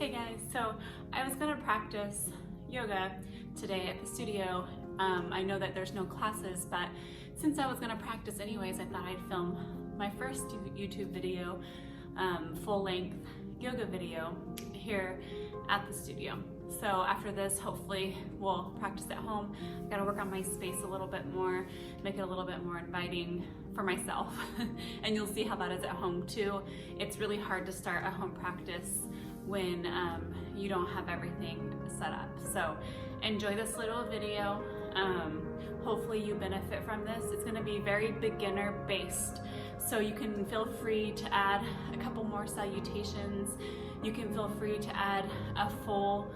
Hey guys, so I was gonna practice yoga today at the studio. I know that there's no classes, but since I was gonna practice anyways, I thought I'd film my first YouTube video, full-length yoga video here at the studio. So after this, hopefully we'll practice at home. I've gotta work on my space a little bit more, make it a little bit more inviting for myself. And you'll see how that is at home too. It's really hard to start a home practice when you don't have everything set up. So enjoy this little video. Hopefully you benefit from this. It's gonna be very beginner based. So you can feel free to add a couple more salutations. You can feel free to add a full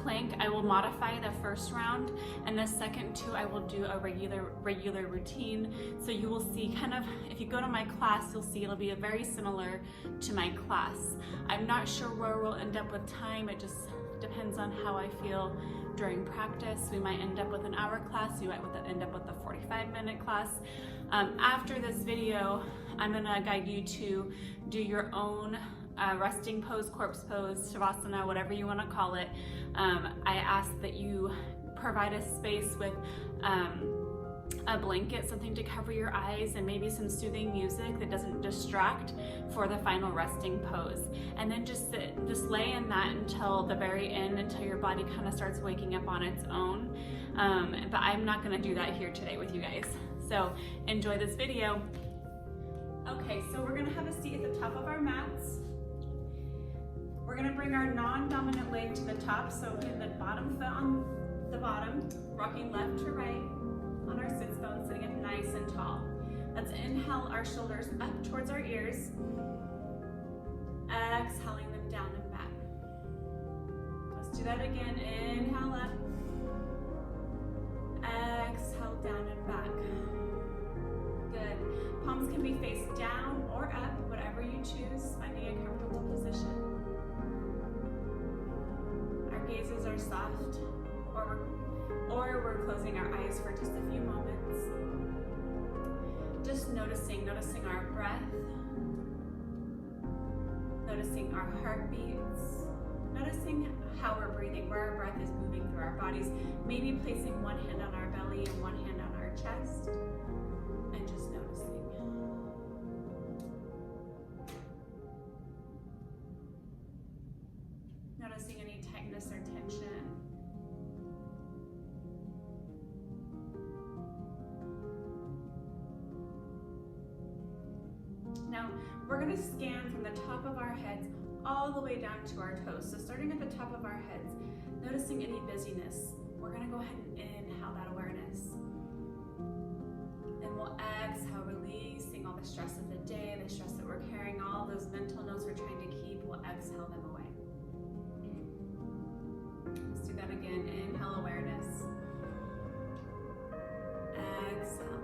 plank. I will modify the first round, and the second two I will do a regular routine. So you will see kind of, if you go to my class, you'll see it'll be very similar to my class. I'm not sure where we'll end up with time. It just depends on how I feel during practice. We might end up with an hour class. We might end up with a 45-minute class. After this video, I'm gonna guide you to do your own resting pose, corpse pose, shavasana, whatever you want to call it. I ask that you provide a space with a blanket, something to cover your eyes, and maybe some soothing music that doesn't distract for the final resting pose. And then just lay in that until the very end, until your body kind of starts waking up on its own. But I'm not going to do that here today with you guys. So enjoy this video. Okay, so we're going to have a seat at the top of our mats. We're gonna bring our non-dominant leg to the top, so putting the bottom foot on the bottom, rocking left to right on our sits bones, sitting up nice and tall. Let's inhale our shoulders up towards our ears, exhaling them down and back. Let's do that again. Inhale up, exhale down and back. Good. Palms can be faced down or up, whatever you choose, finding a comfortable position. Gazes are soft, or we're closing our eyes for just a few moments. Just noticing our breath, noticing our heartbeats, noticing how we're breathing, where our breath is moving through our bodies, maybe placing one hand on our belly and one hand on our chest, and just noticing. Noticing any tightness or tension. Now, we're going to scan from the top of our heads all the way down to our toes. So starting at the top of our heads, noticing any busyness, we're going to go ahead and inhale that awareness. And we'll exhale, releasing all the stress of the day, the stress that we're carrying, all those mental notes we're trying to keep, we'll exhale them away. Let's do that again. Inhale, awareness. Exhale.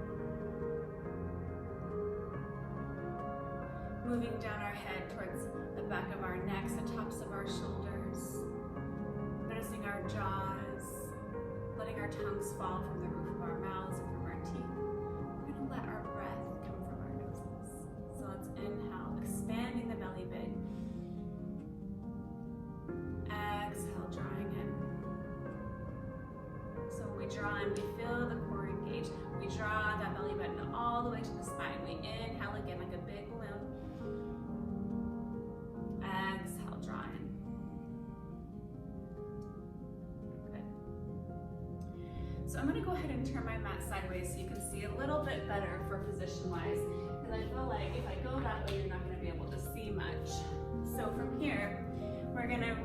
Moving down our head towards the back of our necks, the tops of our shoulders. Noticing our jaws, letting our tongues fall from the roof of our mouths and from our teeth. We're going to let our breath come from our noses. So let's inhale, expanding the belly big. Exhale, drawing in. So when we draw in, we feel the core engage. We draw that belly button all the way to the spine. We inhale again like a big balloon. Exhale, draw in. Good. So I'm going to go ahead and turn my mat sideways so you can see a little bit better for position-wise. Because I feel like if I go that way, you're not going to be able to see much. So from here, we're going to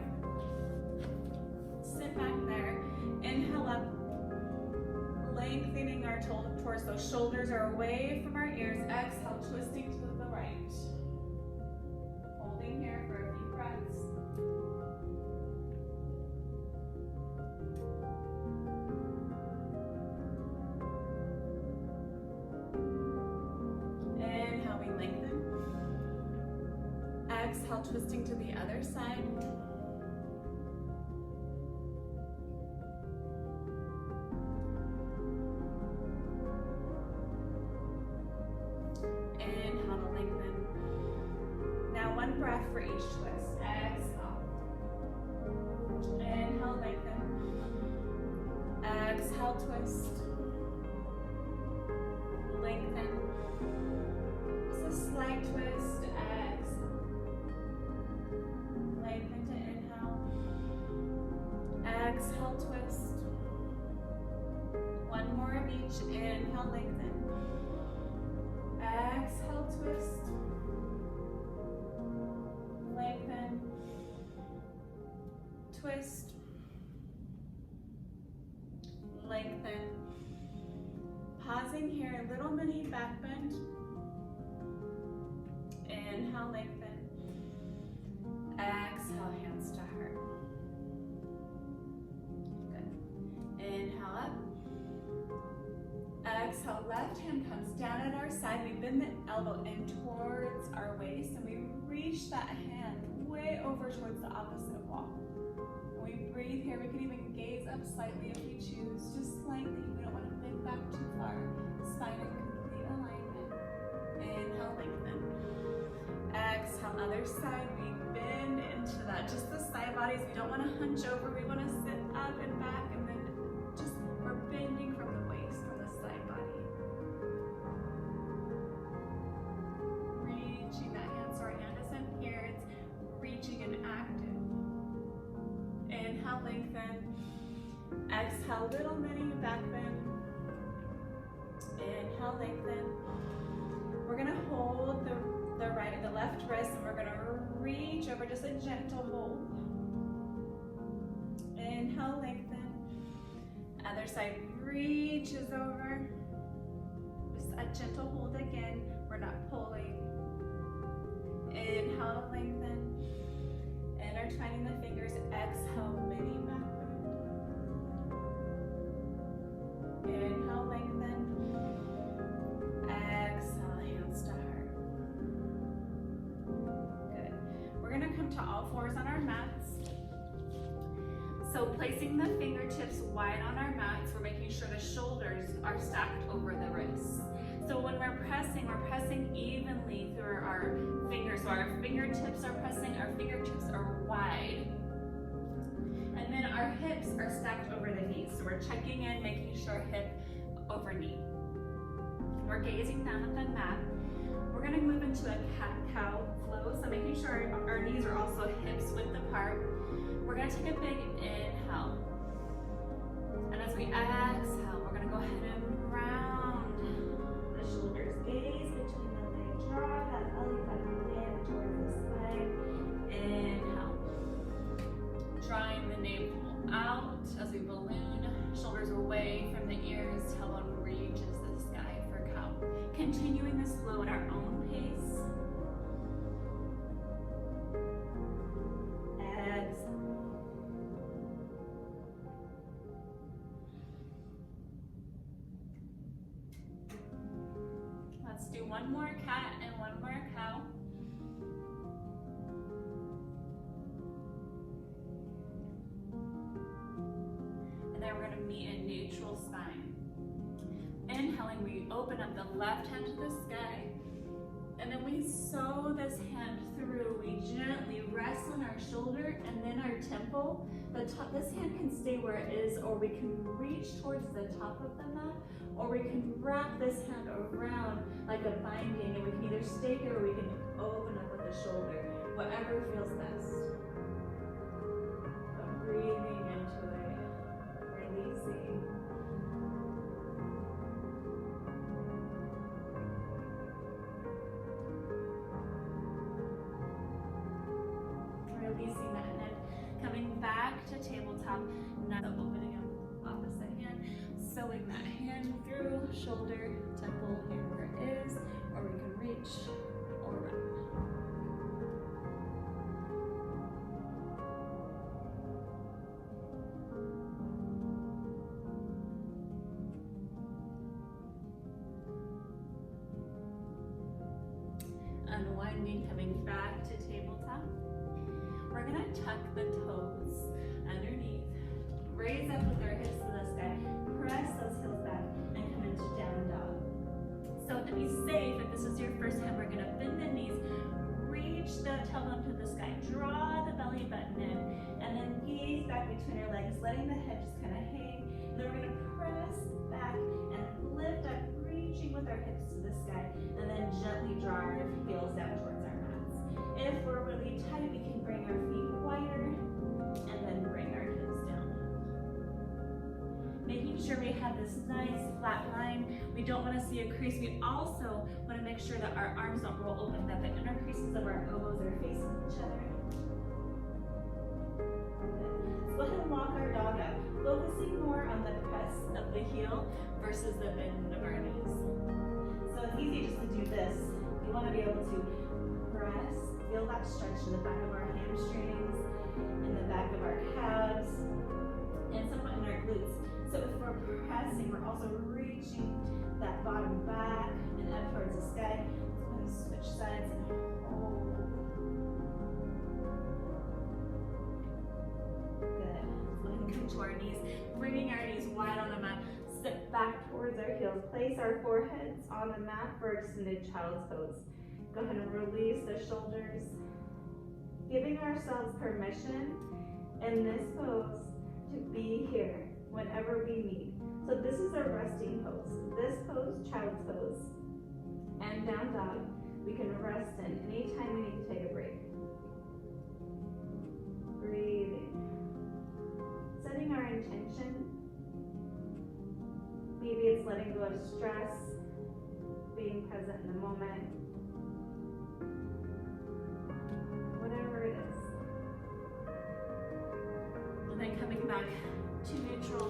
sit back there, inhale up, lengthening our torso. Shoulders are away from our ears. Exhale, twisting to the right. Holding here for a few breaths. Inhale, we lengthen. Exhale, twisting to the other side. Inhale to lengthen. Now one breath for each twist. Exhale. lengthen. Exhale, twist. Lengthen. Just a slight twist. Exhale. Lengthen to inhale. Exhale, twist. One more of each. Inhale, lengthen. Exhale, twist. Lengthen. Twist. Lengthen. Pausing here, little mini back bend. Inhale, lengthen. Exhale, hands to heart. Good. Inhale up. Exhale, left hand comes down at our side. We bend the elbow in towards our waist and we reach that hand way over towards the opposite wall. When we breathe here, we can even gaze up slightly if we choose, just slightly. We don't want to bend back too far. Spine in complete alignment. Inhale, lengthen. Exhale, other side. We bend into that. Just the side bodies. We don't want to hunch over. We want to sit up and back, and then just we're bending from the waist, from the side body. Reaching that hand. So our hand isn't here. It's reaching and active. Inhale, lengthen. Exhale, little mini back bend. Inhale, lengthen. We're gonna hold the left wrist and we're gonna reach over, just a gentle hold. Inhale, lengthen. Other side reaches over. Just a gentle hold again. We're not pulling. Inhale, lengthen. Intertwining the fingers. Exhale, mini back bend. Inhale, lengthen. Exhale, hands to heart. Good. We're gonna come to all fours on our mats. So placing the fingertips wide on our mats, we're making sure the shoulders are stacked over the wrists. So when we're pressing evenly through our fingers. So our fingertips are pressing, our fingertips are wide. And then our hips are stacked over the knees. So we're checking in, making sure hip over knee. We're gazing down at the mat. We're gonna move into a cat-cow flow. So making sure our knees are also hips width apart. We're gonna take a big inhale. And as we exhale, we're gonna go ahead and round the shoulders. Gaze between the legs. Draw that belly button in towards the spine. Inhale. Drawing the navel out as we balloon. Shoulders away from the ears. Tailbone reaches the sky for cow. Continuing this flow at our own pace. Exhale. Let's do one more cat and one more cow. And then we're going to meet in neutral spine. Inhaling, we open up the left hand to the sky. And then we sew this hand through. We gently rest on our shoulder and then our temple. This hand can stay where it is, or we can reach towards the top of the mat, or we can wrap this hand around like a binding, and we can either stay here or we can open up with the shoulder, whatever feels best. But breathing into it, releasing. Releasing that head, coming back to tabletop, not opening up opposite hand, sewing that hand through, shoulder, temple, hand where it is, or we can reach or wrap. Unwinding, coming back to tabletop. We're gonna tuck the toes underneath, raise up with our hips to the sky, press those heels back, and come into down dog. So to be safe, if this is your first time, we're gonna bend the knees, reach the tailbone to the sky, draw the belly button in, and then gaze back between your legs, letting the head just kind of hang. And then we're gonna press back and lift up, reaching with our hips to the sky, and then gently draw our heels down towards our mats. If we're really tight, we can bring our feet wider and then bring our hips down. Making sure we have this nice flat line. We don't want to see a crease. We also want to make sure that our arms don't roll open, that the inner creases of our elbows are facing each other. Let's go ahead and walk our dog up, focusing more on the press of the heel versus the bend of our knees. So it's easy just to do this. You want to be able to press, feel that stretch in the back of our hamstrings, in the back of our calves, and somewhat in our glutes. So if we're pressing, we're also reaching that bottom back and up towards the sky. Let's switch sides and hold. Good. Let's go ahead and come to our knees, bringing our knees wide on the mat. Step back towards our heels. Place our foreheads on the mat for extended child's pose. Go ahead and release the shoulders, giving ourselves permission in this pose to be here whenever we need. So this is a resting pose. This pose, child's pose, and down dog, we can rest in anytime we need to take a break. Breathing. Setting our intention. Maybe it's letting go of stress, being present in the moment. Whatever it is. And then coming back to neutral,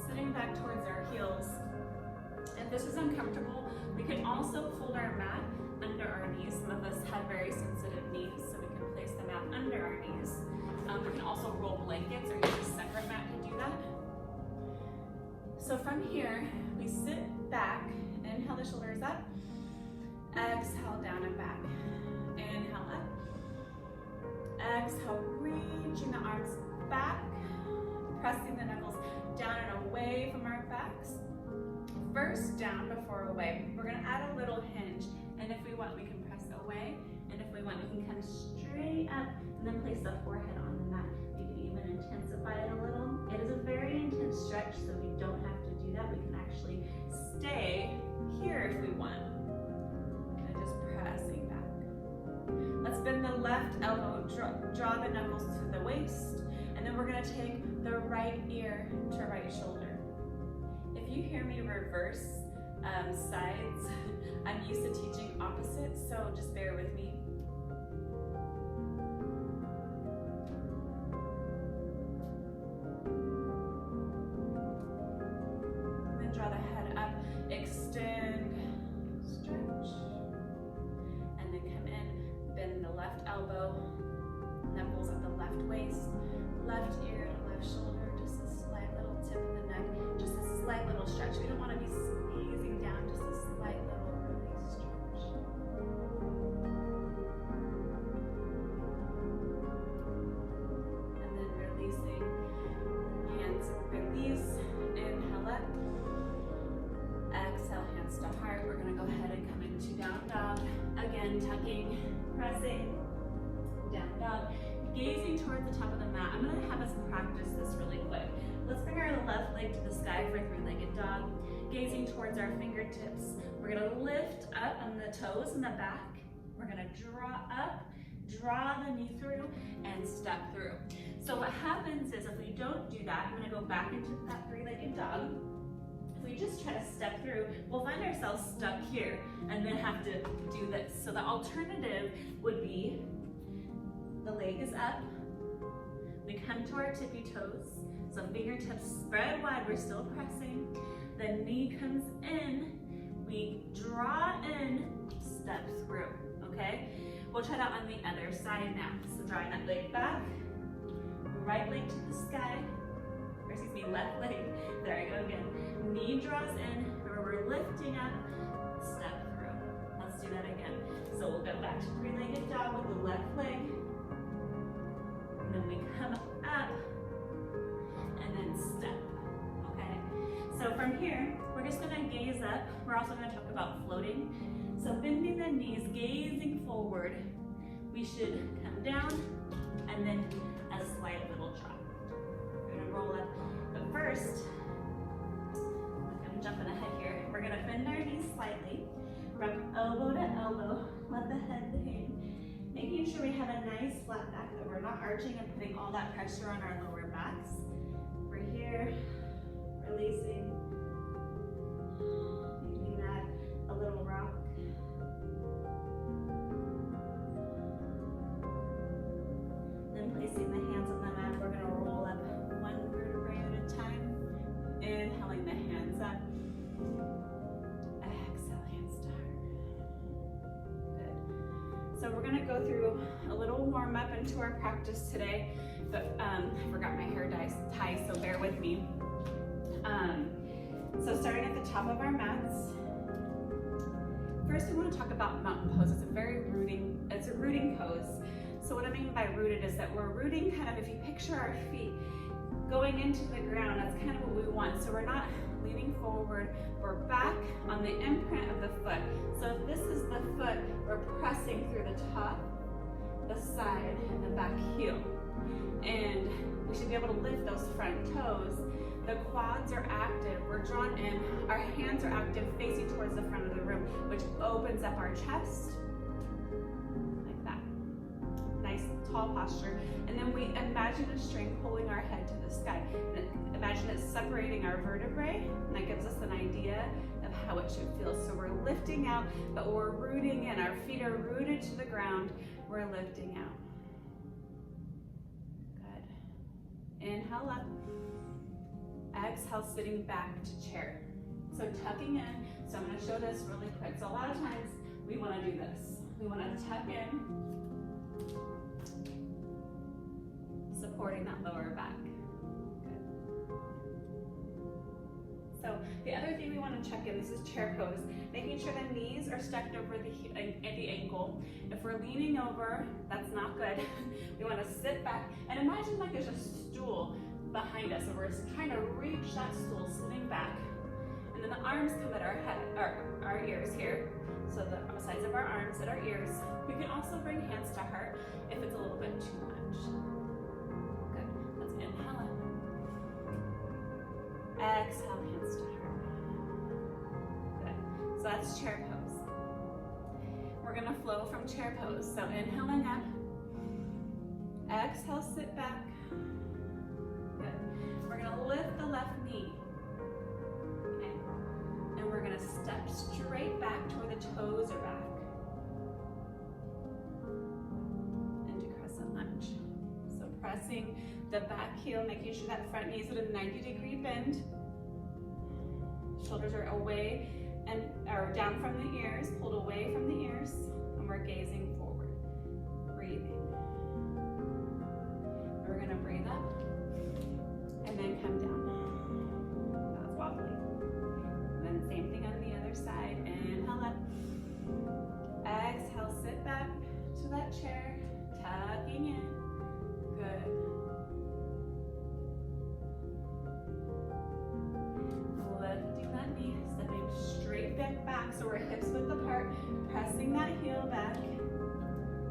sitting back towards our heels. If this is uncomfortable, we can also fold our mat under our knees. Some of us have very sensitive knees, so we can place the mat under our knees. We can also roll blankets or use a separate mat to do that. So from here, we sit back, inhale the shoulders up, exhale down and back. Inhale up, exhale, reaching the arms back, pressing the knuckles down and away from our backs. First down before away. We're gonna add a little hinge, and if we want, we can press away, and if we want, we can come straight up and then place the forehead on the mat. We can even intensify it a little. It is a very intense stretch, so we don't have to do that. We can actually stay here if we want. And just pressing back. Let's bend the left elbow, draw the knuckles to the waist, and then we're gonna take the right ear to right shoulder. If you hear me reverse sides, I'm used to teaching opposite, so just bear with me. Then draw the head up, extend, stretch, and then come in, bend the left elbow, knuckles at the left waist, left ear to left shoulder, just a slight little tip of the neck, just a slight little stretch. We don't want to be squeezing down, just a slight little release stretch. And then releasing, hands release, inhale up, exhale, hands to heart. We're going to go ahead and come into down dog. Again, tucking, pressing, down dog. Gazing towards the top of the mat. I'm going to have us practice this really quick. Let's bring our left leg to the sky for three-legged dog. Gazing towards our fingertips. We're going to lift up on the toes in the back. We're going to draw up, draw the knee through, and step through. So what happens is if we don't do that, I'm going to go back into that three-legged dog. If we just try to step through, we'll find ourselves stuck here and then have to do this. So the alternative would be the leg is up, we come to our tippy toes, so fingertips spread wide, we're still pressing, the knee comes in, we draw in, step through, okay? We'll try that on the other side now. So drawing that leg back, right leg to the sky, or excuse me, left leg, there I go again. Knee draws in, remember we're lifting up, step through. Let's do that again. So we'll go back to three-legged dog with the left leg, and then we come up and then step, okay? So from here, we're just gonna gaze up. We're also gonna talk about floating. So bending the knees, gazing forward, we should come down and then a slight little drop. Rock elbow to elbow, let the head hang. Making sure we have a nice flat back, that we're not arching and putting all that pressure on our lower backs. We're here, releasing, making that a little rock. Then placing the hands on the mat, we're gonna roll up one vertebrae at a time. Inhaling the hands up. Exhale, hands to heart. Good. So we're gonna go through a little warm up into our practice today, but I forgot my hair tie, so bear with me. So starting at the top of our mats, first we want to talk about mountain pose. It's a rooting pose. So what I mean by rooted is that we're rooting kind of, if you picture our feet going into the ground, that's kind of what we want. So we're not leaning forward, we're back on the imprint of the foot. So if this is the foot, we're pressing through the top, the side, and the back heel. And we should be able to lift those front toes. The quads are active, we're drawn in, our hands are active facing towards the front of the room, which opens up our chest, like that. Nice tall posture. And then we imagine a string pulling our head to the sky. And imagine it separating our vertebrae, and that gives us an idea of how it should feel. So we're lifting out, but we're rooting in. Our feet are rooted to the ground, we're lifting out. Good. Inhale up. Exhale, sitting back to chair. So tucking in, so I'm gonna show this really quick. So a lot of times we wanna do this. We wanna tuck in, supporting that lower back. Good. So the other thing we wanna check in, this is chair pose, making sure the knees are stacked over at the ankle. If we're leaning over, that's not good. We wanna sit back and imagine like there's a stool behind us, and we're trying to reach that stool, sitting back. And then the arms come at our head, our ears here. So the sides of our arms at our ears. We can also bring hands to heart if it's a little bit too much. Good. Let's inhale in. Exhale, hands to heart. Good. So that's chair pose. We're gonna flow from chair pose. So inhaling up. Exhale, sit back. We're gonna lift the left knee, okay? And we're gonna step straight back to where the toes are back. Into crescent lunge. So pressing the back heel, making sure that front knee is at a 90-degree bend. Shoulders are away and are down from the ears, pulled away from the ears, and we're gazing forward. Breathing. We're gonna breathe up. And then come down. That was wobbly. And then same thing on the other side. Inhale up. Exhale, sit back to that chair, tucking in. Good. Lifting that knee, stepping straight back so our hips width apart, pressing that heel back.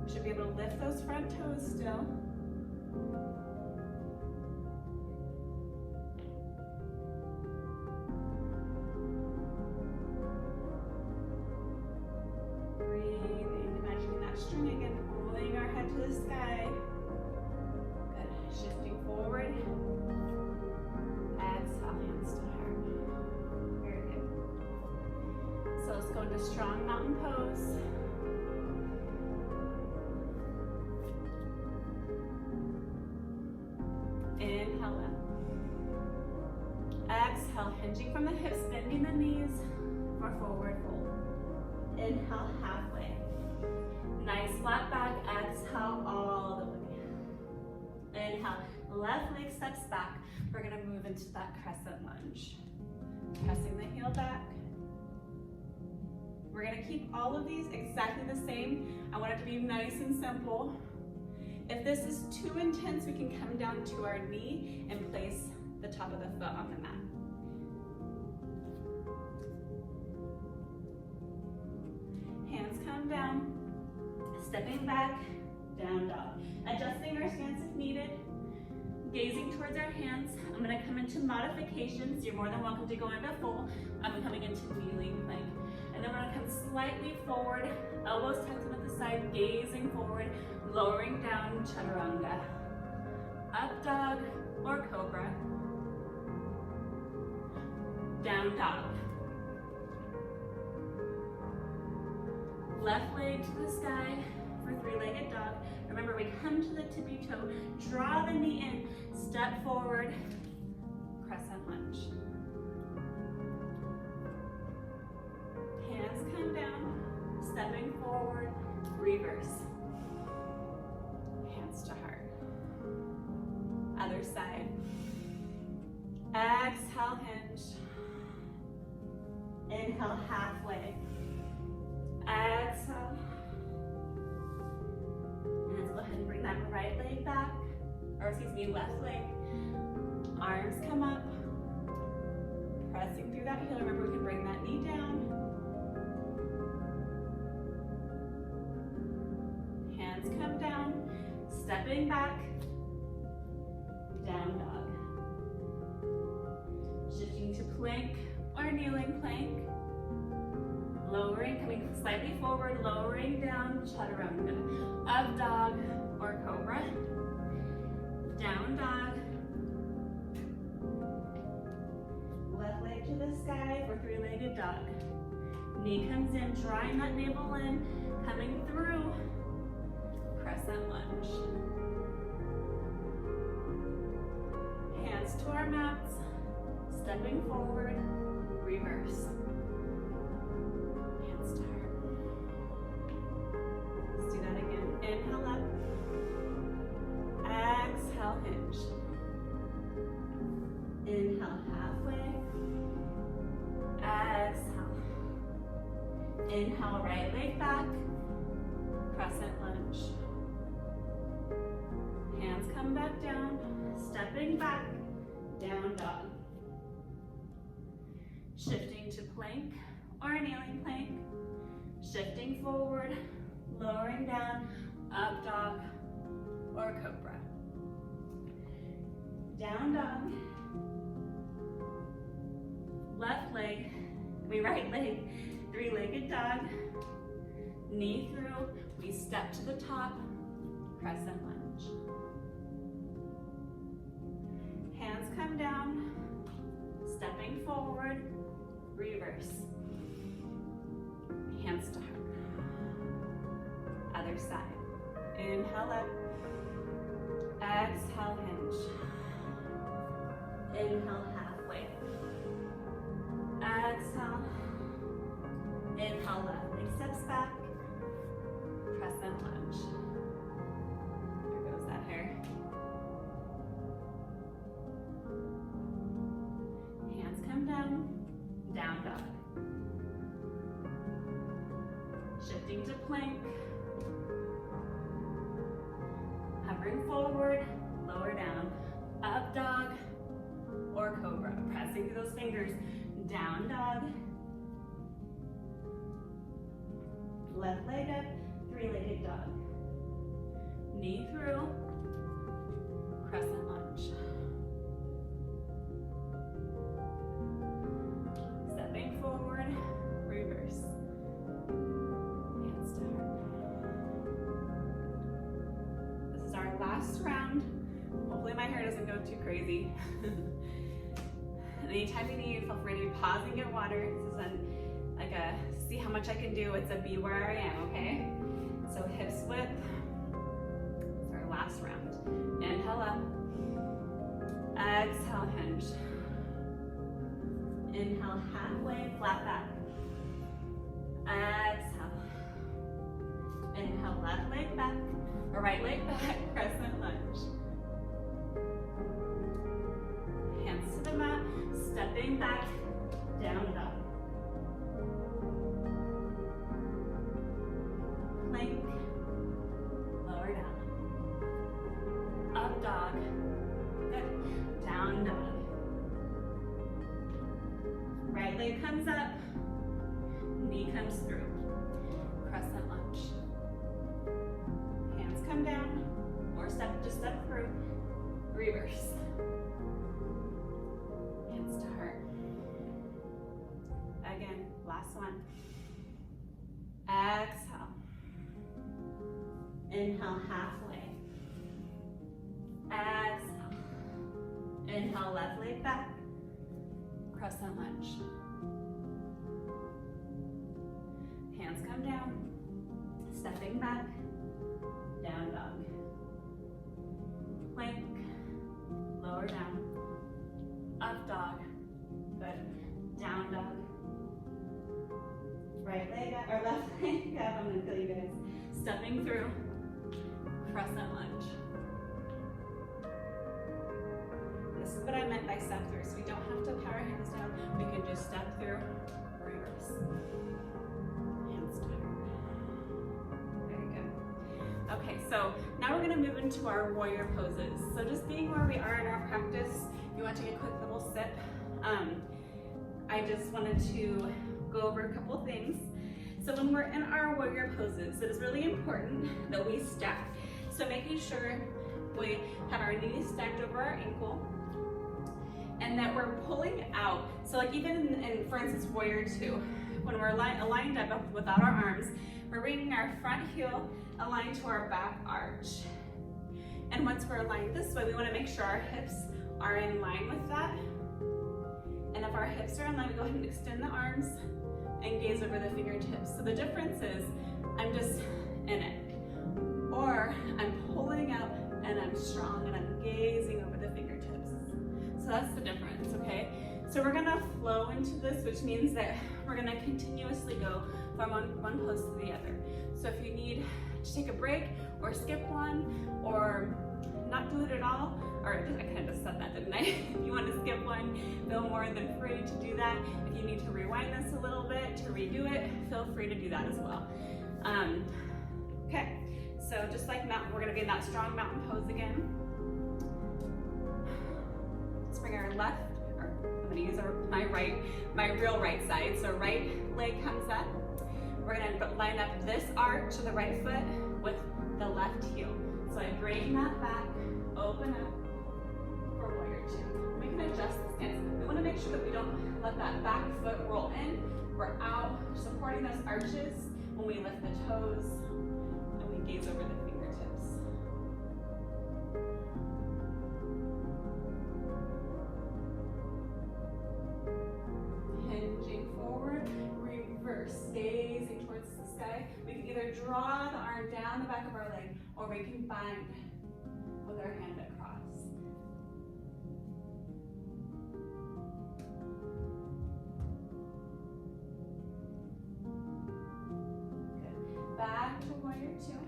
We should be able to lift those front toes still. String again, pulling our head to the sky. Good. Shifting forward. Exhale, hands to heart. Very good. So let's go into strong mountain pose. Inhale up. Exhale, hinging from the hips, bending the knees for forward fold. Inhale, halfway. Nice flat back, exhale all the way. Inhale, left leg steps back. We're gonna move into that crescent lunge. Pressing the heel back. We're gonna keep all of these exactly the same. I want it to be nice and simple. If this is too intense, we can come down to our knee and place the top of the foot on the mat. Hands come down. Stepping back, down dog. Adjusting our stance if needed. Gazing towards our hands. I'm gonna come into modifications. You're more than welcome to go into full. I'm coming into kneeling, like And then we're gonna come slightly forward, elbows tucked in at the side, gazing forward, lowering down, chaturanga. Up dog or cobra. Down dog. Left leg to the sky for three-legged dog. Remember, we come to the tippy toe, draw the knee in, step forward, crescent lunge. Hands come down, stepping forward, reverse. Hands to heart. Other side. Exhale, hinge. Inhale, halfway. Exhale. And let's go ahead and bring that right leg back, or excuse me, left leg. Arms come up. Pressing through that heel. Remember, we can bring that knee down. Hands come down. Stepping back. Down dog. Shifting to plank or kneeling plank. Lowering, coming slightly forward, lowering down, chaturanga. Up dog or cobra. Down dog. Left leg to the sky for three-legged dog. Knee comes in, drawing that navel in, coming through, crescent lunge. Hands to our mats, stepping forward, reverse. Hands to heart. Let's do that again. Inhale up. Exhale, hinge. Inhale, halfway. Exhale. Inhale, right leg back. Crescent lunge. Hands come back down. Stepping back. Down dog. Shifting to plank or kneeling plank. Shifting forward, lowering down, up dog or cobra. Down dog. Left leg, right leg, three-legged dog. Knee through, we step to the top, crescent lunge. Hands come down, stepping forward, reverse. Hands to heart. Other side. Inhale up. Exhale, hinge. Inhale, halfway. Exhale. Inhale, left leg steps back. Crescent lunge. There goes that hair. Hands come down. Down dog. Shifting to plank. Hovering forward, lower down. Up dog or cobra. Pressing through those fingers. Down dog. Left leg up, three-legged dog. Knee through, crescent lunge. Stepping forward, reverse. Hands to heart. This is our last round. Hopefully my hair doesn't go too crazy. Anytime you need, feel free to be pausing, get water. This is like a see how much I can do. It's a be where I am, okay? So hips width. It's our last round. Inhale up. Exhale, hinge. Inhale, halfway, flat back. Exhale. Inhale, left leg back, or right leg back, crescent lunge. Hands to the mat, stepping back, down dog. Plank, lower down. Up dog, good. Down dog. Right leg comes up, knee comes through. Crescent lunge. Hands come down, or just step through. Reverse. Hands to heart. Again, last one. Exhale. Inhale halfway. Exhale. Inhale left leg back. Crescent lunge. Hands come down. Stepping back. Down dog. Plank. Lower down. Up dog. Good. Down dog. Right leg up, or left leg up. I'm gonna feel you guys. Stepping through. Crescent lunge. This is what I meant by step through. So we don't have to power hands down. We can just step through, reverse. Hands down. Very good. Okay, so now we're gonna move into our warrior poses. So just being where we are in our practice, if you want to take a quick little sip, I just wanted to go over a couple things. So when we're in our warrior poses, it is really important that we stack. So making sure we have our knees stacked over our ankle and that we're pulling out. So like even in for instance, warrior two, when we're aligned up without our arms, we're bringing our front heel aligned to our back arch. And once we're aligned this way, we wanna make sure our hips are in line with that. And if our hips are in line, we go ahead and extend the arms and gaze over the fingertips. So the difference is I'm just in it. Or I'm pulling out and I'm strong and I'm gazing over the fingertips. So that's the difference, okay? So we're gonna flow into this, which means that we're gonna continuously go from one pose to the other. So if you need to take a break or skip one or not do it at all, or I kind of just said that, didn't I? If you want to skip one, feel more than free to do that. If you need to rewind this a little bit to redo it, feel free to do that as well. Okay, so just like mountain, we're gonna be in that strong mountain pose again. Let's bring our left, or I'm gonna use my real right side. So right leg comes up. We're gonna line up this arch of the right foot with the left heel. So I bring that back, open up for warrior two. We can adjust the stance. We wanna make sure that we don't let that back foot roll in. We're out supporting those arches when we lift the toes and we gaze over the fingertips. Hinging forward, reverse, gazing towards the sky. We can either draw the arm down the back of our leg or we can bind with our hand across. Good. Back to warrior two.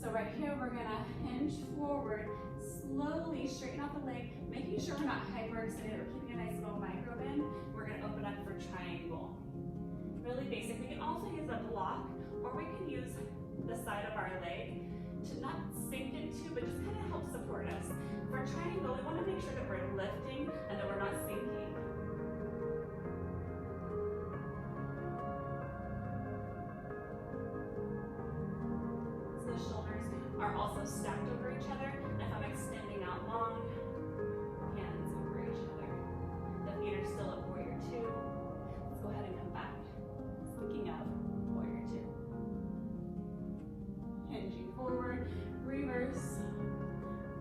So right here, we're gonna hinge forward, slowly straighten out the leg, making sure we're not hyperextended. We're keeping a nice little micro bend. We're gonna open up for triangle. Really basic. We can also use a block, or we can use the side of our leg to not sink into, but just kind of help support us. For triangle, we want to make sure that we're lifting and that we're not sinking. So the shoulders are also stacked over each other. And if I'm extending out long, hands over each other. The feet are still at warrior two. Let's go ahead and come back. Speaking of warrior two. Hinging forward, reverse,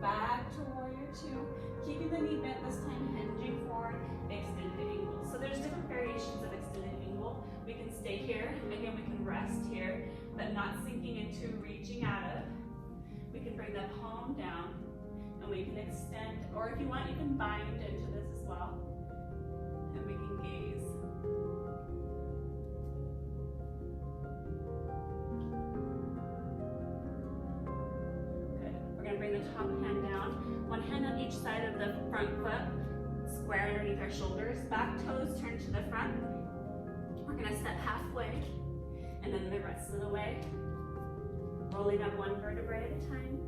back to warrior two. Keeping the knee bent this time, hinging forward, extended angle. So there's different variations of extended angle. We can stay here, again we can rest here, but not sinking into reaching out of. We can bring the palm down and we can extend, or if you want you can bind into this as well. And we can gaze. Bring the top hand down, one hand on each side of the front foot, square underneath our shoulders, back toes turn to the front. We're gonna step halfway, and then the rest of the way, rolling up one vertebrae at a time.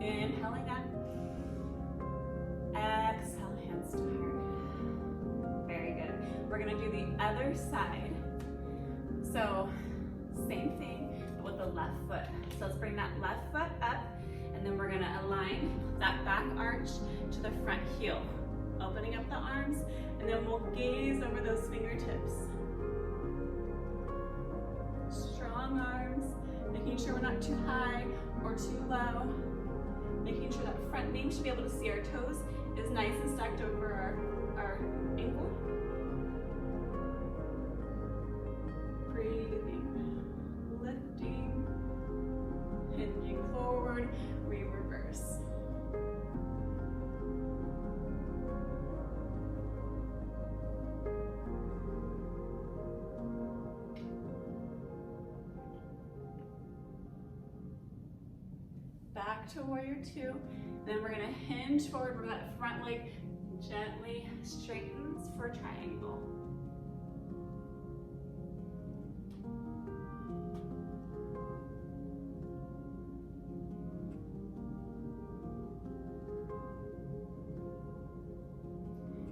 Inhaling up, exhale, hands to heart. Very good. We're gonna do the other side. So, same thing with the left foot. So let's bring that left foot up, and then we're gonna align that back arch to the front heel. Opening up the arms, and then we'll gaze over those fingertips. Making sure we're not too high or too low. Making sure that front knee should be able to see our toes is nice and stacked over our ankle. Breathing, lifting, hinging forward, we reverse. Back to warrior two. Then we're gonna hinge forward where that front leg gently straightens for triangle.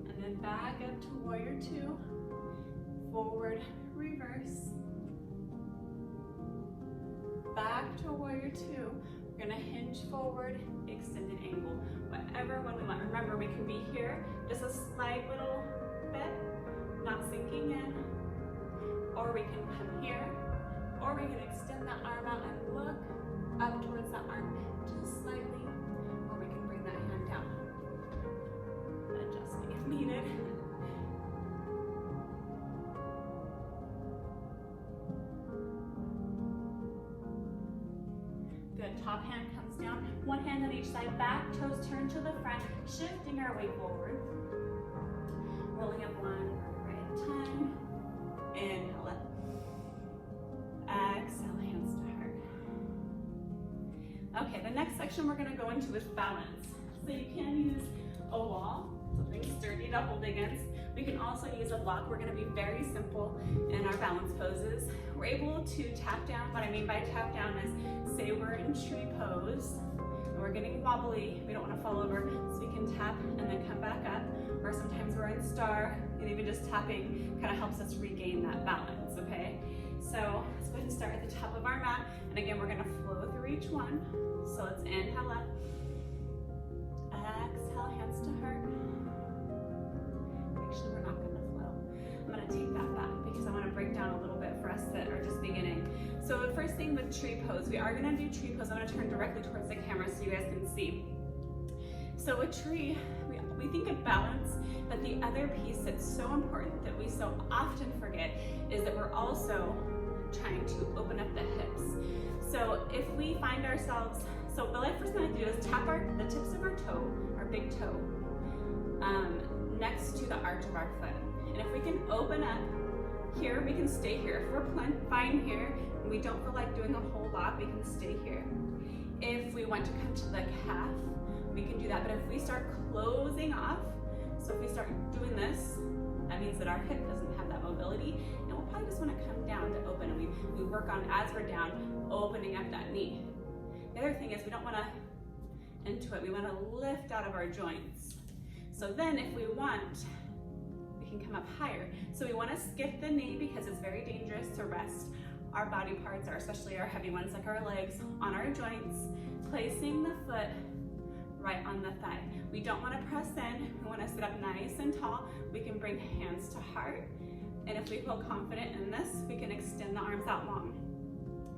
And then back up to warrior two. Forward, reverse. Back to warrior two. We're gonna hinge forward, extended angle, whatever one we want. Remember, we can be here, just a slight little bit, not sinking in, or we can come here, or we can extend that arm out and look up towards that arm just slightly, or we can bring that hand down, adjusting if needed. Good, top hand comes down, one hand on each side, back toes turn to the front, shifting our weight forward. Rolling up one vertebrae at a time. Inhale up. Exhale, hands to heart. Okay, the next section we're gonna go into is balance. So you can use a wall, something sturdy to hold against. We can also use a block. We're gonna be very simple in our balance poses. We're able to tap down. What I mean by tap down is, say we're in tree pose, and we're getting wobbly, we don't wanna fall over, so we can tap and then come back up. Or sometimes we're in star, and even just tapping kind of helps us regain that balance, okay? So let's go ahead and start at the top of our mat. And again, we're gonna flow through each one. So let's inhale up. Exhale, hands to heart. Actually, we're not gonna flow. I'm gonna take that back because I wanna break down a little bit for us that are just beginning. So the first thing with tree pose, we are gonna do tree pose. I'm gonna turn directly towards the camera so you guys can see. So a tree, we think of balance, but the other piece that's so important that we so often forget is that we're also trying to open up the hips. So if we find ourselves, so the first thing I do is tap the tips of our toe, our big toe, next to the arch of our foot. And if we can open up here, we can stay here. If we're fine here, and we don't feel like doing a whole lot, we can stay here. If we want to come to the calf, we can do that. But if we start closing off, so if we start doing this, that means that our hip doesn't have that mobility, and we'll probably just want to come down to open. And we work on, as we're down, opening up that knee. The other thing is we don't want to intuit, we want to lift out of our joints. So then if we want, we can come up higher. So we want to skip the knee because it's very dangerous to rest our body parts, especially our heavy ones like our legs, on our joints, placing the foot right on the thigh. We don't want to press in, we want to sit up nice and tall. We can bring hands to heart. And if we feel confident in this, we can extend the arms out long,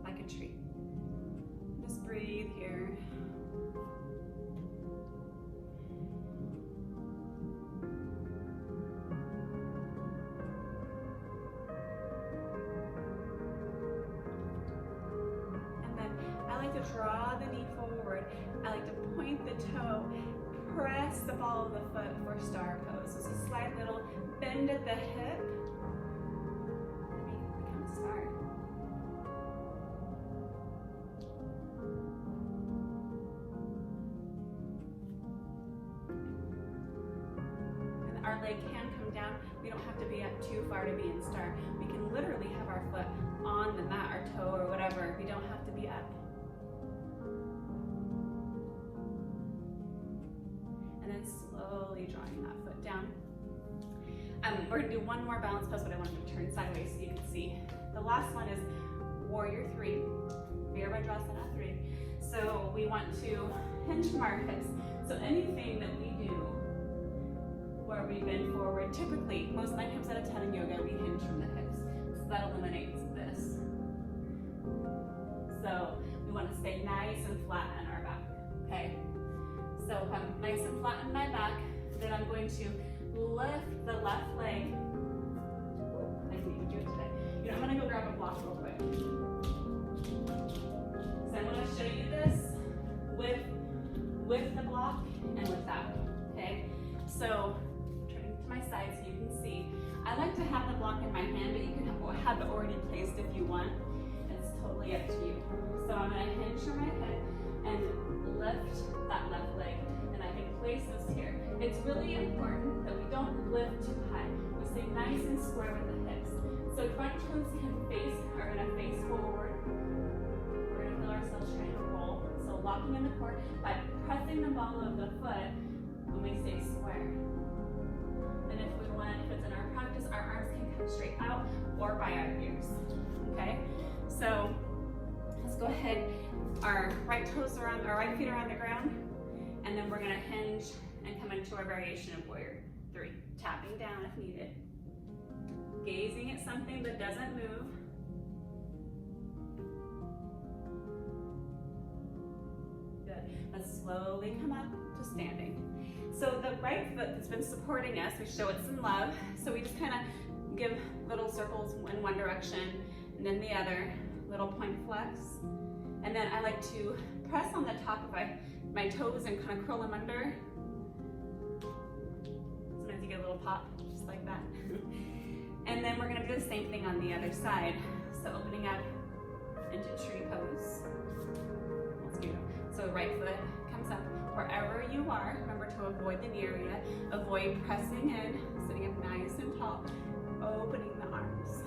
like a tree. Just breathe here. And then I like to draw the knee forward. I like to point the toe, press the ball of the foot for star pose. So it's a slight little bend at the hip. And we become star. And our leg can come down. We don't have to be up too far to be in star. We can literally have our foot on the mat or toe or whatever. We don't have to be up. And then slowly drawing that foot down. We're gonna do one more balance pose, but I want to turn sideways so you can see. The last one is warrior three, Virabhadrasana 3. So we want to hinge from our hips. So anything that we do where we bend forward, typically, most 9 times out of 10 in yoga, we hinge from the hips. So that eliminates this. So we want to stay nice and flat on our back, okay? So if I'm nice and flat on my back, then I'm going to lift the left leg. I didn't even do it today. You know, I'm gonna go grab a block real quick. So I'm gonna show you this with the block and without, okay? So turning to my side so you can see. I like to have the block in my hand, but you can have it already placed if you want. It's totally up to you. So I'm gonna hinge from my head and lift that left leg. And I can place this here. It's really important that we don't lift too high. We stay nice and square with the hips. So front toes are gonna face forward. We're gonna feel ourselves trying to roll. So locking in the core by pressing the ball of the foot when we stay square. And if it's in our practice, our arms can come straight out or by our ears, okay? So let's go ahead. Our right feet are on the ground, and then we're gonna hinge and come into our variation of warrior 3. Tapping down if needed. Gazing at something that doesn't move. Good. Let's slowly come up to standing. So the right foot that's been supporting us, we show it some love. So we just kind of give little circles in one direction and then the other, little point flex. And then I like to press on the top of my toes and kind of curl them under. Sometimes you get a little pop, just like that. And then we're gonna do the same thing on the other side. So opening up into tree pose. That's beautiful. So right foot comes up. Wherever you are, remember to avoid the knee area. Avoid pressing in, sitting up nice and tall, opening the arms.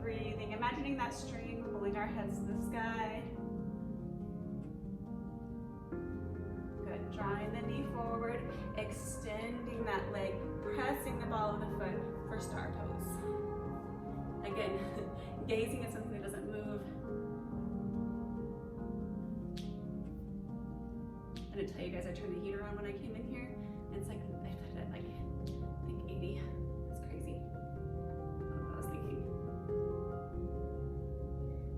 Breathing, imagining that stream, pulling our heads to the sky. Good, drawing the knee forward, extending that leg, pressing the ball of the foot for star pose. Again, gazing at something that doesn't move. I didn't tell you guys I turned the heater on when I came in here. And it's like, I put it at like, I think 80. That's crazy. I don't know what I was thinking.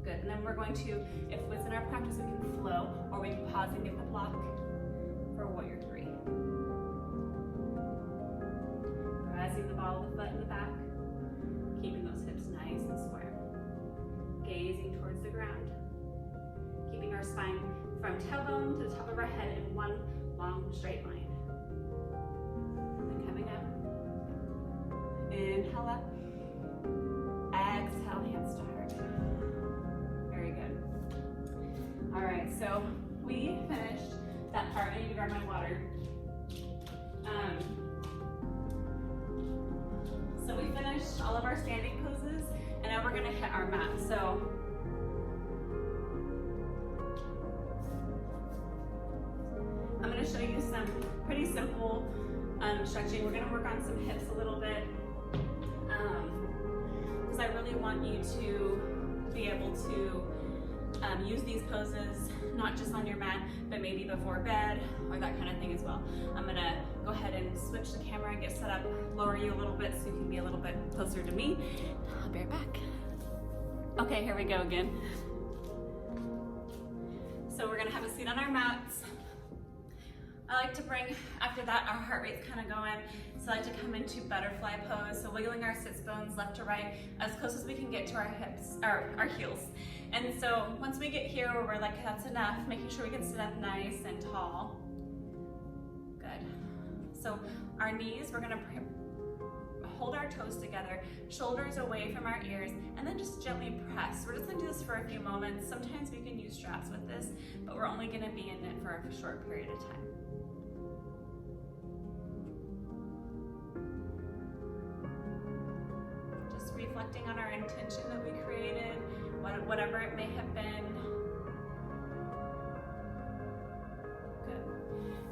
Good, and then we're going to, if it's in our practice, we can flow, or we can pause and get the block for warrior 3. Pressing the ball of the foot in the back, keeping those hips nice and square. Gazing towards the ground. Keeping our spine from tailbone to the top of our head in one long straight line. And then coming up. Inhale up. Exhale, hands to heart. Very good. All right, so we finished that part. I need to grab my water. So we finished all of our standing poses, and now we're gonna hit our mat. So I'm gonna show you some pretty simple stretching. We're gonna work on some hips a little bit, because I really want you to be able to use these poses, not just on your mat, but maybe before bed or that kind of thing as well. I'm gonna go ahead and switch the camera and get set up, lower you a little bit so you can be a little bit closer to me. I'll be right back. Okay, here we go again. So we're gonna have a seat on our mats. I like to bring, after that, our heart rate's kind of going, so I like to come into butterfly pose, so wiggling our sits bones left to right, as close as we can get to our hips, or our heels. And so once we get here where we're like, that's enough, making sure we can sit up nice and tall. Good. So our knees, we're gonna hold our toes together, shoulders away from our ears, and then just gently press. We're just gonna do this for a few moments. Sometimes we can use straps with this, but we're only gonna be in it for a short period of time. Just reflecting on our intention that we created, whatever it may have been. Good.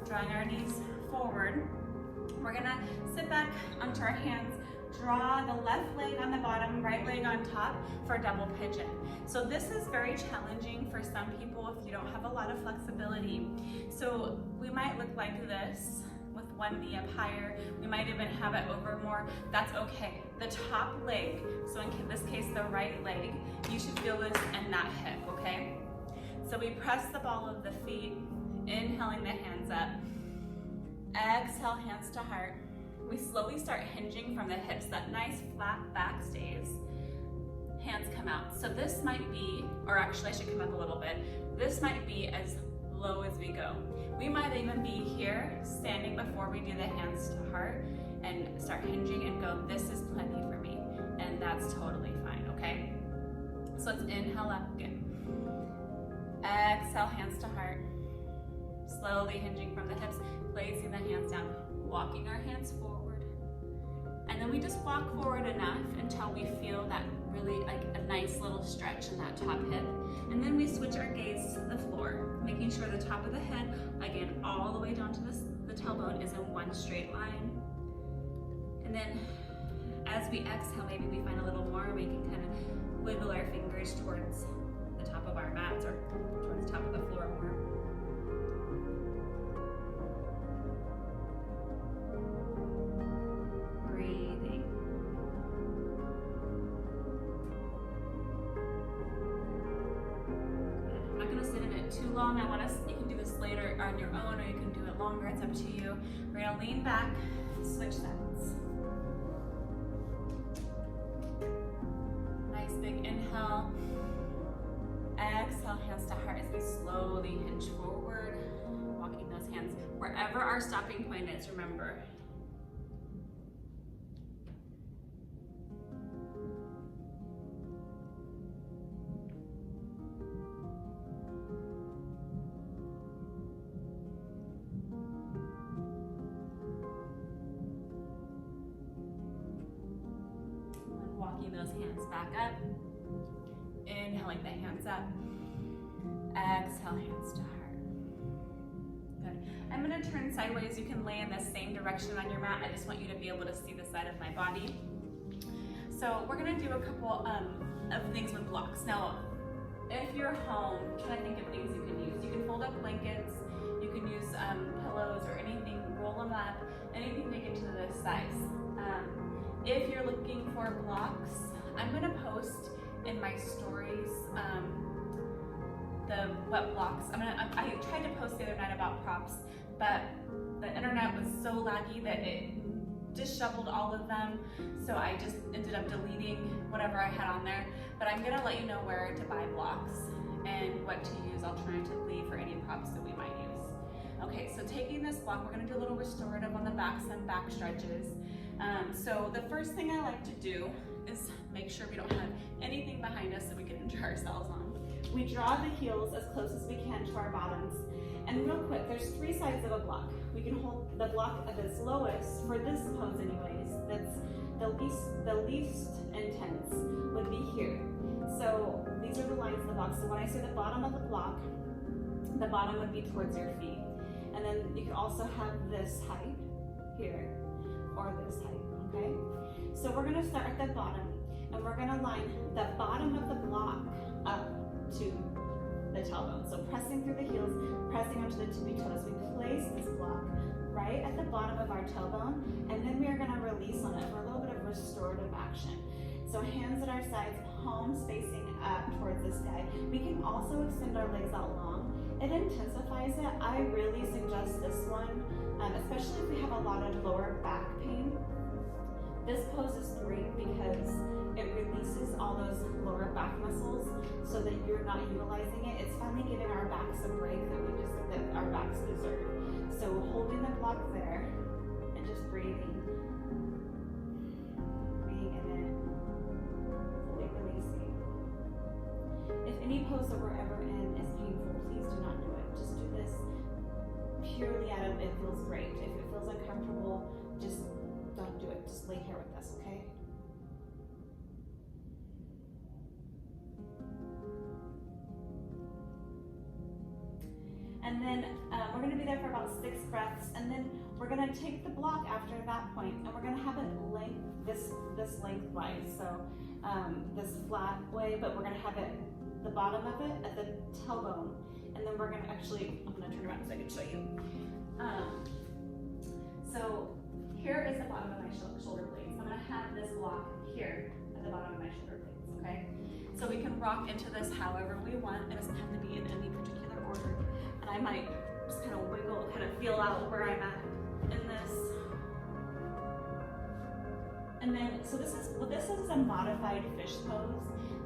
Drawing our knees forward. We're gonna sit back onto our hands, draw the left leg on the bottom, right leg on top for double pigeon. So this is very challenging for some people if you don't have a lot of flexibility. So we might look like this with one knee up higher. We might even have it over more. That's okay. the top leg, so in this case the right leg, you should feel this in that hip, okay? So we press the ball of the feet, inhaling the hands up. Exhale, hands to heart. We slowly start hinging from the hips. That nice flat back stays. Hands come out. So this might be, or actually I should come up a little bit. This might be as low as we go. We might even be here, standing before we do the hands to heart and start hinging and go, this is plenty for me. And that's totally fine, okay? So let's inhale up again. Exhale, hands to heart. Slowly hinging from the hips, placing the hands down, walking our hands forward. And then we just walk forward enough until we feel that really like a nice little stretch in that top hip. And then we switch our gaze to the floor, making sure the top of the head, again, all the way down to the tailbone is in one straight line. And then as we exhale, maybe we find a little more, we can kind of wiggle our fingers towards the top of our mats or towards the top of the floor more. Breathing. Good. I'm not going to sit in it too long. You can do this later on your own, or you can do it longer. It's up to you. We're going to lean back, switch sides. Nice big inhale. Exhale, hands to heart as we slowly hinge forward, walking those hands wherever our stopping point is, remember. And walking those hands back up. Inhaling the hands up. Exhale, hands to heart. Good. I'm going to turn sideways. You can lay in the same direction on your mat. I just want you to be able to see the side of my body. So we're going to do a couple of things with blocks. Now, if you're home, try to think of things you can use. You can fold up blankets. You can use pillows or anything. Roll them up. Anything to get to this size. If you're looking for blocks, I'm going to post in my stories what blocks. I tried to post the other night about props, but the internet was so laggy that it disheveled all of them, so I just ended up deleting whatever I had on there. But I'm gonna let you know where to buy blocks and what to use alternatively for any props that we might use. Okay, so taking this block, we're gonna do a little restorative on the back, some back stretches. So the first thing I like to do is make sure we don't have anything behind us that we can injure ourselves on. We draw the heels as close as we can to our bottoms. And real quick, there's three sides of a block. We can hold the block at its lowest, for this pose anyways, that's the least intense, would be here. So these are the lines of the block. So when I say the bottom of the block, the bottom would be towards your feet. And then you can also have this height here, or this height, okay? So we're gonna start at the bottom, and we're gonna line the bottom of the block up to the tailbone. So pressing through the heels, pressing onto the tippy toes. We place this block right at the bottom of our tailbone, and then we are gonna release on it for a little bit of restorative action. So hands at our sides, palms facing up towards the sky. We can also extend our legs out long. It intensifies it. I really suggest this one, especially if we have a lot of lower back pain. This pose is great because it releases all those lower back muscles so that you're not utilizing it. It's finally giving our backs a break that our backs deserve. So holding the block there and just breathing. Being in it, fully releasing. If any pose that we're ever in is painful, please do not do it. Just do this purely out of it feels great. If it feels uncomfortable, just don't do it. Just lay here with us, okay? And then we're gonna be there for about 6 breaths, and then we're gonna take the block after that point, and we're gonna have it this lengthwise, so this flat way, but we're gonna have it, the bottom of it at the tailbone, and then we're gonna I'm gonna turn around so I can show you. So here is the bottom of my shoulder blades. I'm gonna have this block here at the bottom of my shoulder blades, okay? So we can rock into this however we want. It doesn't have to be in any particular order. And I might just kind of wiggle, kind of feel out where I'm at in this. And then, so this is a modified fish pose.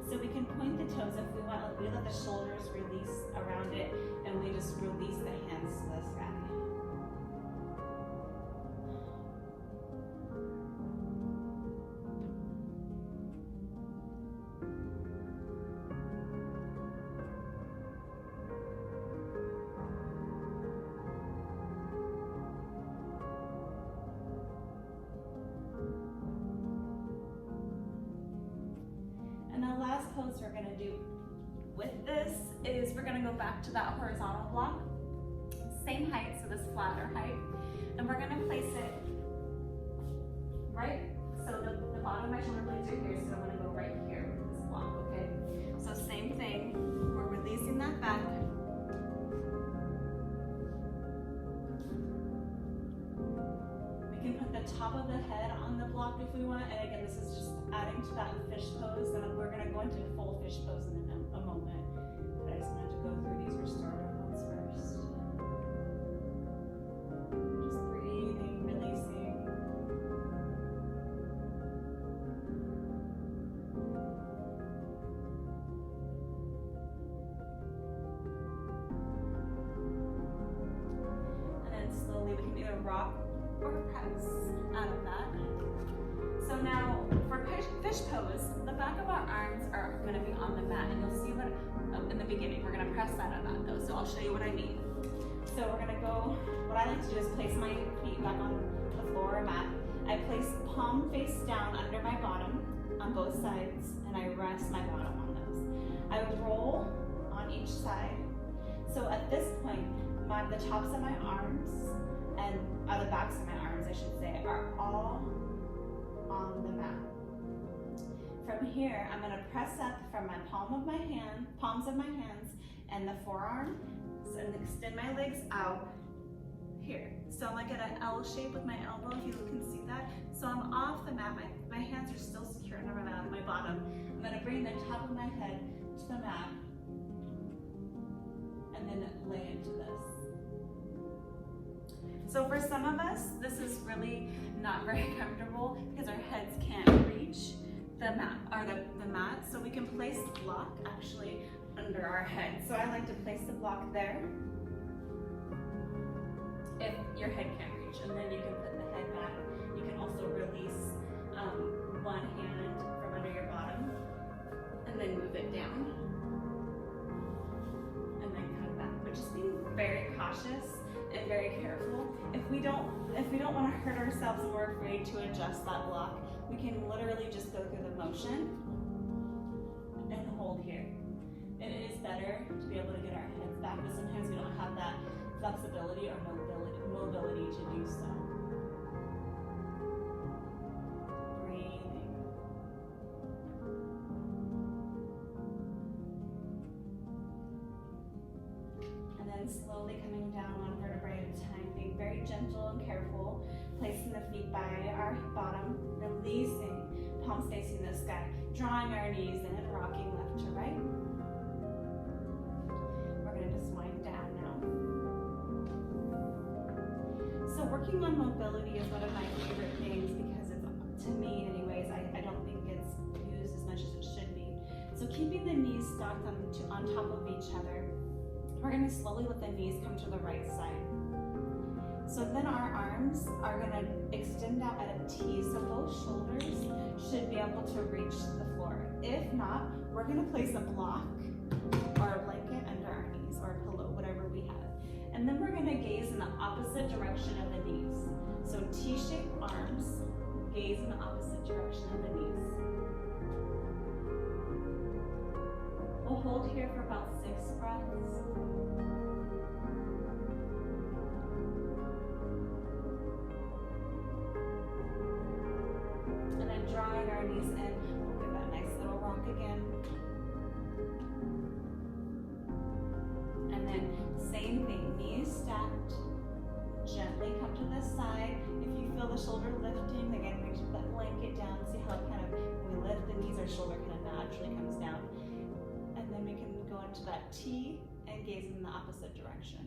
So we can point the toes if we want, like we let the shoulders release around it and we just release the hands to the sky. Pose we're going to do with this is we're going to go back to that horizontal block, same height, so this flatter height, and we're going to place it right, so the bottom of my shoulder blades are here, so I want to go right here with this block, okay? So same thing, we're releasing that back. We can put the top of the head on the block if we want, and again, this is just adding to that fish pose, and we're going to go into full fish pose in a moment. But I just wanted to go through these restorative ones first. Just breathing, releasing. And then slowly we can either rock or press out of that. So now for fish pose, the back of our arms are going to be on the mat, and you'll see what in the beginning we're going to press out of that though. So I'll show you what I mean. So we're going to go. What I like to do is place my feet back on the floor or mat. I place palm face down under my bottom on both sides, and I rest my bottom on those. I roll on each side. So at this point, the tops of my arms and the backs of my arms, I should say, are all on the mat. From here, I'm going to press up from my palms of my hands and the forearm, and extend my legs out here. So I'm like at an L shape with my elbow, if you can see that. So I'm off the mat, my hands are still secure under my bottom. I'm going to bring the top of my head to the mat, and then lay into this. So for some of us, this is really not very comfortable because our heads can't reach the mat, or the mat. So we can place the block actually under our head. So I like to place the block there if your head can't reach, and then you can put the head back. You can also release one hand from under your bottom and then move it down and then come back. But just being very cautious and very careful. If we don't want to hurt ourselves and we're afraid to adjust that block, we can literally just go through the motion and hold here. And it is better to be able to get our heads back, but sometimes we don't have that flexibility or mobility to do so. Breathing. And then slowly coming down one vertebrae at a time, being very gentle and careful, placing the feet by our bottom, releasing, palms facing the sky, drawing our knees in and rocking left to right. We're going to just wind down now. So working on mobility is one of my favorite things because it's, to me anyways, I don't think it's used as much as it should be. So keeping the knees stacked on top of each other, we're going to slowly let the knees come to the right side. So then our arms are going to extend out at a T, so both shoulders should be able to reach the floor. If not, we're going to place a block or a blanket under our knees, or a pillow, whatever we have. And then we're going to gaze in the opposite direction of the knees. So T-shaped arms, gaze in the opposite direction of the knees. We'll hold here for about 6 breaths. And then drawing our knees in, we'll give that nice little rock again. And then same thing, knees stacked, gently come to the side. If you feel the shoulder lifting, again, make sure that blanket down. See how it kind of, when we lift the knees, our shoulder kind of naturally comes down. And then we can go into that T and gaze in the opposite direction.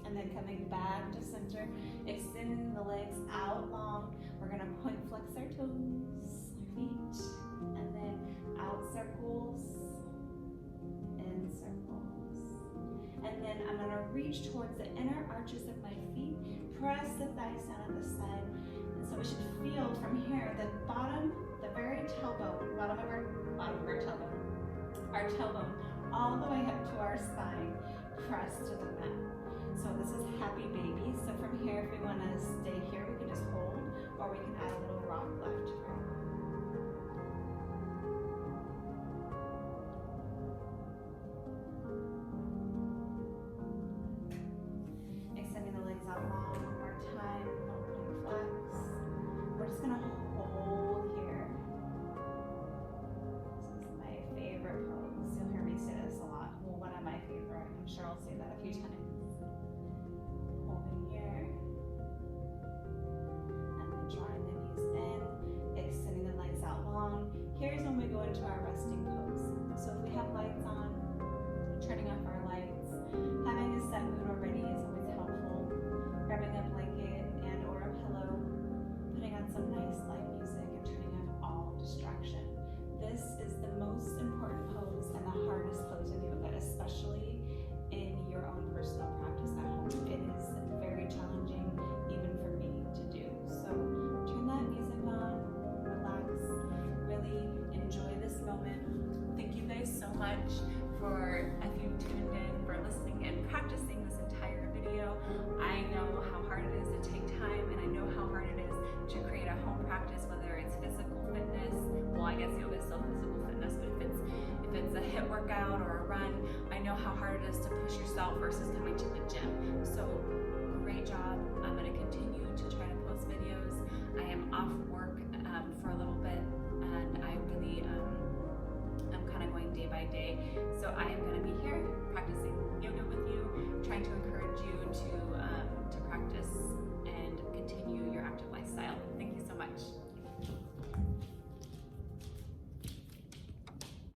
And then coming back to center, extending the legs out long. We're gonna point flex our toes, our feet, and then out circles, in circles. And then I'm gonna reach towards the inner arches of my feet, press the thighs down at the side. And so we should feel from here, the bottom, the very tailbone, bottom of our tailbone, all the way up to our spine, press to the mat. So this is happy baby. So from here, if we want to stay here, we can just hold, or we can add a little rock left to it. Extending the legs out long one more time, opening flex. We're just gonna hold here. This is my favorite pose. You'll hear me say this a lot. Well, one of my favorite. I'm sure I'll say that a few times. Holding here, and then drawing the knees in, extending the legs out long. Here's when we go into our resting pose. So if we have lights on, turning off our lights, having a set mood already is always helpful. Grabbing a blanket and or a pillow, putting on some nice light music, and turning off all distraction. This is the most important pose and the hardest pose in yoga, especially in your own personal practice at home. It is very challenging even for me to do. So turn that music on, relax, really enjoy this moment. Thank you guys so much for, if you tuned in, for listening and practicing this entire video. I know how hard it is to take time, and I know how hard it is to create a home practice, whether it's physical fitness, well, I guess yoga is still physical fitness, but if it's a HIIT workout or a run, I know how hard it is to push yourself versus coming to the gym. So great job. I'm going to continue to try to post videos. I am off work for a little bit, and I really I'm kind of going day by day. So I am going to be here practicing yoga with you, trying to encourage you to practice and continue your active lifestyle. Thank you so much.